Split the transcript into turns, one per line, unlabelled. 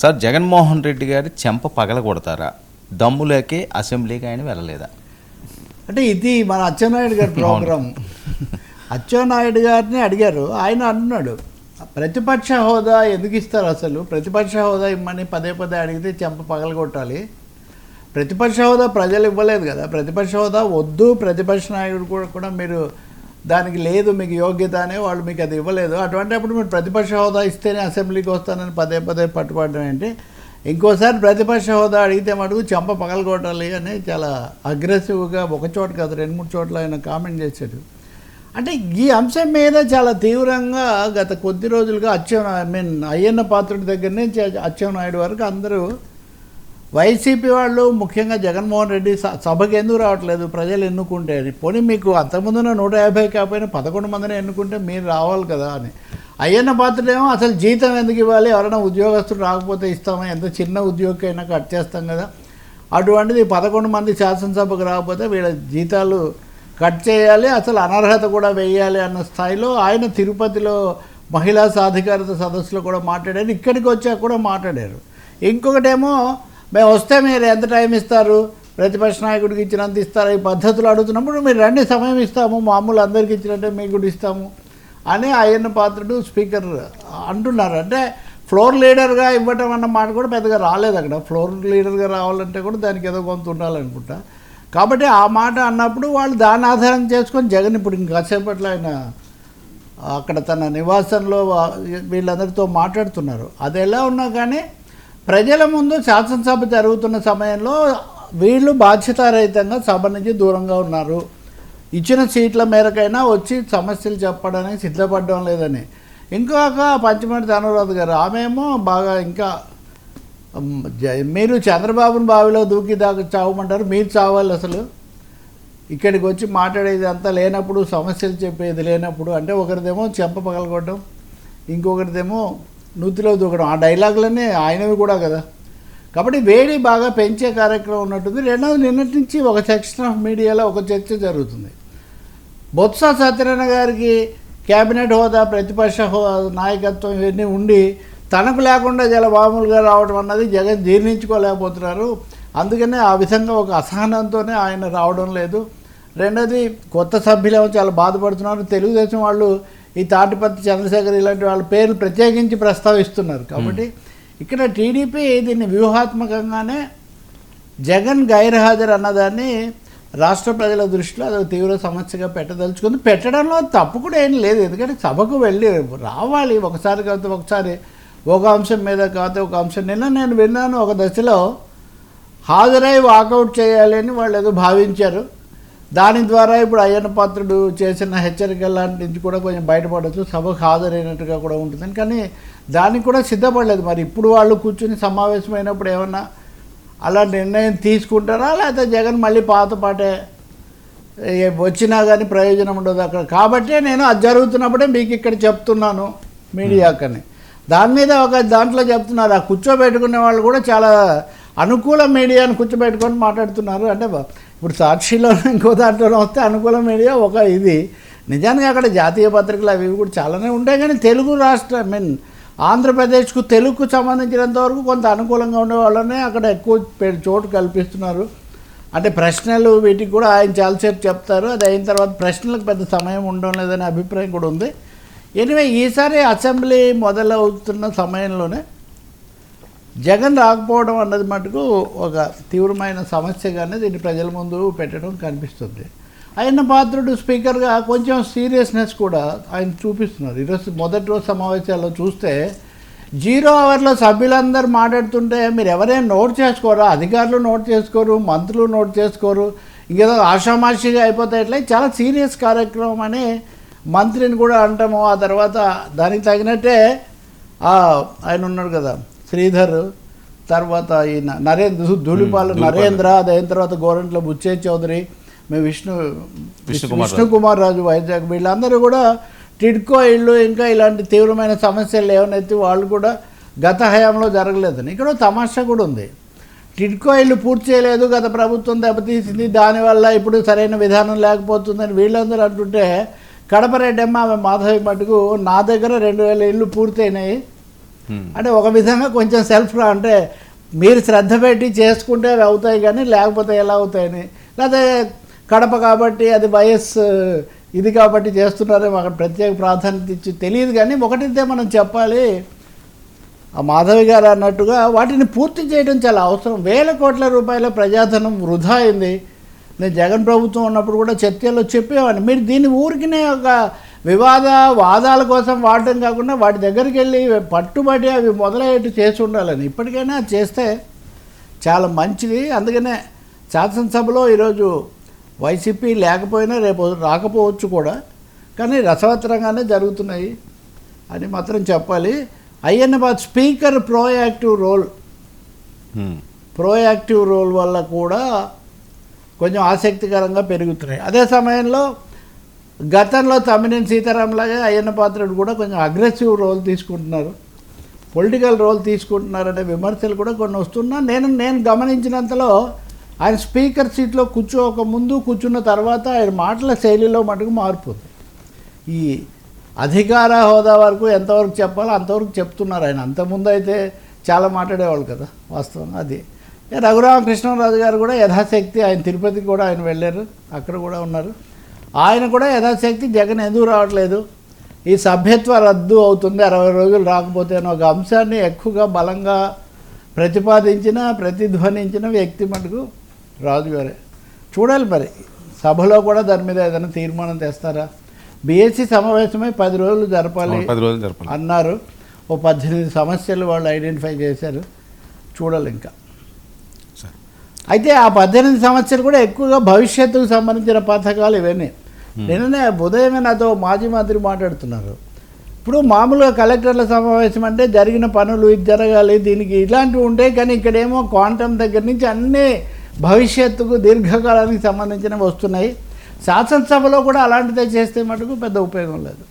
Sir Jaganmohan Reddy గారి చెంప పగల కొడతారా? దమ్ములేకే అసెంబ్లీకి ఆయన వెళ్ళలేదా?
అంటే ఇది మన అచ్చెన్నాయుడు గారి ప్రోగ్రాం. అచ్చెన్నాయుడు గారిని అడిగారు, ఆయన అంటున్నాడు ప్రతిపక్ష హోదా ఎందుకు ఇస్తారు, అసలు ప్రతిపక్ష హోదా ఇమ్మని పదే పదే అడిగితే చెంప పగల కొట్టాలి. ప్రతిపక్ష హోదా ప్రజలు ఇవ్వలేదు కదా, ప్రతిపక్ష హోదా వద్దు, ప్రతిపక్ష నాయకుడు కూడా మీరు దానికి లేదు మీకు యోగ్యత అనే వాళ్ళు మీకు అది ఇవ్వలేదు, అటువంటిప్పుడు మీరు ప్రతిపక్ష హోదా ఇస్తేనే అసెంబ్లీకి వస్తానని పదే పదే పట్టుబడడం ఏంటి, ఇంకోసారి ప్రతిపక్ష హోదా అడిగితే మటుకు చెంప పగల కొట్టాలి అని చాలా అగ్రెసివ్గా ఒక చోట కాదు 2-3 చోట్ల ఆయన కామెంట్ చేశాడు. అంటే ఈ అంశం మీద చాలా తీవ్రంగా గత కొద్ది రోజులుగా అయ్యన్న పాత్రుడి దగ్గర నుంచి అచ్చెన్నాయుడు వరకు అందరూ వైసీపీ వాళ్ళు ముఖ్యంగా జగన్మోహన్ రెడ్డి సభకి ఎందుకు రావట్లేదు, ప్రజలు ఎన్నుకుంటే అని, పోనీ మీకు అంతకుముందున 150 కాకపోయినా 11 మందిని ఎన్నుకుంటే మీరు రావాలి కదా అని. అయ్యన్న పాత్రుడేమో అసలు జీతం ఎందుకు ఇవ్వాలి, ఎవరైనా ఉద్యోగస్తులు రాకపోతే ఇస్తామా, ఎంత చిన్న ఉద్యోగమైనా కట్ చేస్తాం కదా, అటువంటిది 11 మంది శాసనసభకు రాకపోతే వీళ్ళ జీతాలు కట్ చేయాలి, అసలు అనర్హత కూడా వేయాలి అన్న స్థాయిలో ఆయన తిరుపతిలో మహిళా సాధికారత సదస్సులో కూడా మాట్లాడారు, ఇక్కడికి వచ్చాక కూడా మాట్లాడారు. ఇంకొకటేమో మేము వస్తే మీరు ఎంత టైం ఇస్తారు, ప్రతిపక్ష నాయకుడికి ఇచ్చినంత ఇస్తారు, ఈ పద్ధతులు అడుగుతున్నప్పుడు మీరు రండి సమయం ఇస్తాము, మామూలు అందరికి ఇచ్చినట్టే మీకు కూడా ఇస్తాము అని అయ్యన్న పాత్రుడు స్పీకర్ అంటున్నారు. అంటే ఫ్లోర్ లీడర్గా ఇవ్వటం అన్న మాట కూడా పెద్దగా రాలేదు అక్కడ, ఫ్లోర్ లీడర్గా రావాలంటే కూడా దానికి ఏదో కొంత ఉండాలనుకుంటా. కాబట్టి ఆ మాట అన్నప్పుడు వాళ్ళు దాన్ని ఆధారం చేసుకొని జగన్ ఇప్పుడు ఇంకాసేపట్లో ఆయన అక్కడ తన నివాసంలో వీళ్ళందరితో మాట్లాడుతున్నారు. అది ఎలా ఉన్నా కానీ ప్రజల ముందు శాసనసభ జరుగుతున్న సమయంలో వీళ్ళు బాధ్యతారహితంగా సభ నుంచి దూరంగా ఉన్నారు, ఇచ్చిన సీట్ల మేరకైనా వచ్చి సమస్యలు చెప్పడానికి సిద్ధపడడం లేదని. ఇంకొక పంచమర్తి అనురాధ గారు ఆమెమో బాగా ఇంకా మీరు చంద్రబాబుని బావిలో దూకి దాకా చావమంటారు, మీరు చావాలి అసలు ఇక్కడికి వచ్చి మాట్లాడేది అంతా లేనప్పుడు, సమస్యలు చెప్పేది లేనప్పుడు, అంటే ఒకరిదేమో చెంప పగలగొట్టడం, ఇంకొకరిదేమో నూతిలో దూకడం, ఆ డైలాగులన్నీ ఆయనవి కూడా కదా. కాబట్టి వేడి బాగా పెంచే కార్యక్రమం ఉన్నట్టుంది. రెండవది నిన్నటి నుంచి ఒక సెక్షన్ ఆఫ్ మీడియాలో ఒక చర్చ జరుగుతుంది, బొత్స సత్యనారాయణ గారికి క్యాబినెట్ హోదా, ప్రతిపక్ష నాయకత్వం ఇవన్నీ ఉండి తనకు లేకుండా చాలా మామూలుగా రావడం అన్నది జగన్ జీర్ణించుకోలేకపోతున్నారు, అందుకనే ఆ విధంగా ఒక అసహనంతోనే ఆయన రావడం లేదు. రెండోది కొత్త సభ్యులేమో చాలా బాధపడుతున్నారు, తెలుగుదేశం వాళ్ళు ఈ తాటిపత్తి చంద్రశేఖర్ ఇలాంటి వాళ్ళ పేర్లు ప్రత్యేకించి ప్రస్తావిస్తున్నారు. కాబట్టి ఇక్కడ టీడీపీ దీన్ని వ్యూహాత్మకంగానే జగన్ గైర్హాజరు అన్నదాన్ని రాష్ట్ర ప్రజల దృష్టిలో అది తీవ్ర సమస్యగా పెట్టదలుచుకుంది. పెట్టడంలో తప్పు కూడా ఏం లేదు, ఎందుకంటే సభకు వెళ్ళి రావాలి, ఒకసారి కాకపోతే ఒకసారి ఒక అంశం మీద కాకపోతే ఒక అంశం. నిన్న నేను విన్నాను ఒక దశలో హాజరై వాకౌట్ చేయాలి అని వాళ్ళు ఏదో భావించారు, దాని ద్వారా ఇప్పుడు అయ్యన్న పాత్రుడు చేసిన హెచ్చరికల లాంటి నుంచి కూడా కొంచెం బయటపడవచ్చు, సభకు హాజరైనట్టుగా కూడా ఉంటుందని. కానీ దానికి కూడా సిద్ధపడలేదు. మరి ఇప్పుడు వాళ్ళు కూర్చుని సమావేశమైనప్పుడు ఏమన్నా అలా నిర్ణయం తీసుకుంటారా, లేకపోతే జగన్ మళ్ళీ పాతపాటే వచ్చినా కానీ ప్రయోజనం ఉండదు అక్కడ. కాబట్టే నేను అది జరుగుతున్నప్పుడే మీకు ఇక్కడ చెప్తున్నాను మీడియాకని. దాని మీద ఒక దాంట్లో చెప్తున్నారు, ఆ కూర్చోబెట్టుకునే వాళ్ళు కూడా చాలా అనుకూల మీడియాను కూర్చోబెట్టుకొని మాట్లాడుతున్నారు. అంటే ఇప్పుడు సాక్షిలో ఇంకో దాంట్లో వస్తే అనుకూల మీడియా ఒక ఇది, నిజానికి అక్కడ జాతీయ పత్రికలు అవి కూడా చాలానే ఉంటాయి, కానీ తెలుగు రాష్ట్ర ఆంధ్రప్రదేశ్కు తెలుగుకు సంబంధించినంతవరకు కొంత అనుకూలంగా ఉండే వాళ్ళనే అక్కడ ఎక్కువ చోటు కల్పిస్తున్నారు. అంటే ప్రశ్నలు వీటికి కూడా ఆయన చాలాసేపు చెప్తారు, అది అయిన తర్వాత ప్రశ్నలకు పెద్ద సమయం ఉండడం లేదనే అభిప్రాయం కూడా ఉంది. ఎనివే ఈసారి అసెంబ్లీ మొదలవుతున్న సమయంలోనే జగన్ రాకపోవడం అన్నది మటుకు ఒక తీవ్రమైన సమస్యగానే దీన్ని ప్రజల ముందు పెట్టడం కనిపిస్తుంది. అయ్యన్న పాత్రుడు స్పీకర్గా కొంచెం సీరియస్నెస్ కూడా ఆయన చూపిస్తున్నారు. ఈరోజు మొదటి రోజు సమావేశాల్లో చూస్తే 0 అవర్లో సభ్యులందరూ మాట్లాడుతుంటే మీరు ఎవరైనా నోట్ చేసుకోరా, అధికారులు నోట్ చేసుకోరు, మంత్రులు నోట్ చేసుకోరు, ఇంకేదో ఆషామాషిగా అయిపోతాయి. ఇట్లా చాలా సీరియస్ కార్యక్రమం అని మంత్రిని కూడా అంటాము. ఆ తర్వాత దానికి తగినట్టే ఆయన ఉన్నాడు కదా శ్రీధర్, తర్వాత ఈయన నరేంద్ర ధూళిపాల నరేంద్ర, అది అయిన తర్వాత గోరంట్ల బుచ్చే చౌదరి, మేము విష్ణుకుమార్ రాజు వైజాగ్, వీళ్ళందరూ కూడా టిడ్కో ఇళ్ళు ఇంకా ఇలాంటి తీవ్రమైన సమస్యలు ఏమైనా వాళ్ళు కూడా గత హయాంలో జరగలేదని. ఇక్కడ తమాషా కూడా ఉంది, టిడ్కో ఇళ్ళు పూర్తి చేయలేదు, గత ప్రభుత్వం దెబ్బతీసింది, దానివల్ల ఇప్పుడు సరైన విధానం లేకపోతుందని వీళ్ళందరూ అంటుంటే, కడప రెడ్డమ్మ ఆమె మాధవి మటుకు నా దగ్గర 2000 ఇళ్ళు పూర్తయినాయి, అంటే ఒక విధంగా కొంచెం అంటే మీరు శ్రద్ధ పెట్టి చేసుకుంటే అవి అవుతాయి కానీ లేకపోతే ఎలా అవుతాయని, లేకపోతే కడప కాబట్టి అది వయస్సు ఇది కాబట్టి చేస్తున్నారేమో అక్కడ ప్రత్యేక ప్రాధాన్యత ఇచ్చి తెలియదు. కానీ ఒకటితే మనం చెప్పాలి, ఆ మాధవి గారు అన్నట్టుగా వాటిని పూర్తి చేయడం చాలా అవసరం. వేల కోట్ల రూపాయల ప్రజాధనం వృధా అయింది. నేను జగన్ ప్రభుత్వం ఉన్నప్పుడు కూడా చర్చల్లో చెప్పేవాడిని, మీరు దీన్ని ఊరికినే ఒక వాదాల కోసం వాడటం కాకుండా వాటి దగ్గరికి వెళ్ళి పట్టుబడి అవి మొదలయ్యేట్టు చేసి ఉండాలని. ఇప్పటికైనా చేస్తే చాలా మంచిది. అందుకనే శాసనసభలో ఈరోజు వైసీపీ లేకపోయినా రేపు రాకపోవచ్చు కూడా, కానీ రసవత్తరంగానే జరుగుతున్నాయి అని మాత్రం చెప్పాలి. అయ్యన్నపాత్ర స్పీకర్ ప్రోయాక్టివ్ రోల్ వల్ల కూడా కొంచెం ఆసక్తికరంగా పెరుగుతున్నాయి. అదే సమయంలో గతంలో తమ్మినేని సీతారాంలాగా అయ్యన్న పాత్రుడు కూడా కొంచెం అగ్రెసివ్ రోల్ తీసుకుంటున్నారు, పొలిటికల్ రోల్ తీసుకుంటున్నారనే విమర్శలు కూడా కొన్ని వస్తున్నా నేను గమనించినంతలో ఆయన స్పీకర్ సీట్లో ముందు కూర్చున్న తర్వాత ఆయన మాటల శైలిలో మటుకు మార్పు ఉంది. ఈ అధికార హోదా వరకు ఎంతవరకు చెప్పాలో అంతవరకు చెప్తున్నారు ఆయన. అంతకుముందు అయితే చాలా మాట్లాడేవాళ్ళు కదా వాస్తవంగా. అది రఘురామకృష్ణరాజు గారు కూడా యథాశక్తి, ఆయన తిరుపతికి కూడా ఆయన వెళ్ళారు, అక్కడ కూడా ఉన్నారు. ఆయన కూడా యథాశక్తి జగన్ ఎందుకు రావట్లేదు, ఈ సభ్యత్వ రద్దు అవుతుంది 60 రోజులు రాకపోతే అనే ఒక అంశాన్ని ఎక్కువగా బలంగా ప్రతిధ్వనించిన వ్యక్తి మటుకు రాజు గారే. చూడాలి మరి సభలో కూడా దాని మీద ఏదైనా తీర్మానం తెస్తారా. బీఎస్సీ సమావేశమై 10 రోజులు జరపాలి అన్నారు. ఓ 18 సమస్యలు వాళ్ళు ఐడెంటిఫై చేశారు. చూడాలి ఇంకా. అయితే ఆ 18 సమస్యలు కూడా ఎక్కువగా భవిష్యత్తుకు సంబంధించిన పథకాలు ఇవన్నీ. నిన్ననే ఉదయమే నాతో మాజీ మంత్రి మాట్లాడుతున్నారు. ఇప్పుడు మామూలుగా కలెక్టర్ల సమావేశం అంటే జరిగిన పనులు ఇది జరగాలి, దీనికి ఇలాంటివి ఉంటాయి. కానీ ఇక్కడేమో క్వాంటమ్ దగ్గర నుంచి అన్నీ భవిష్యత్తుకు దీర్ఘకాలానికి సంబంధించినవి వస్తున్నాయి. శాసనసభలో కూడా అలాంటిదే చేస్తే మటుకు పెద్ద ఉపయోగం లేదు.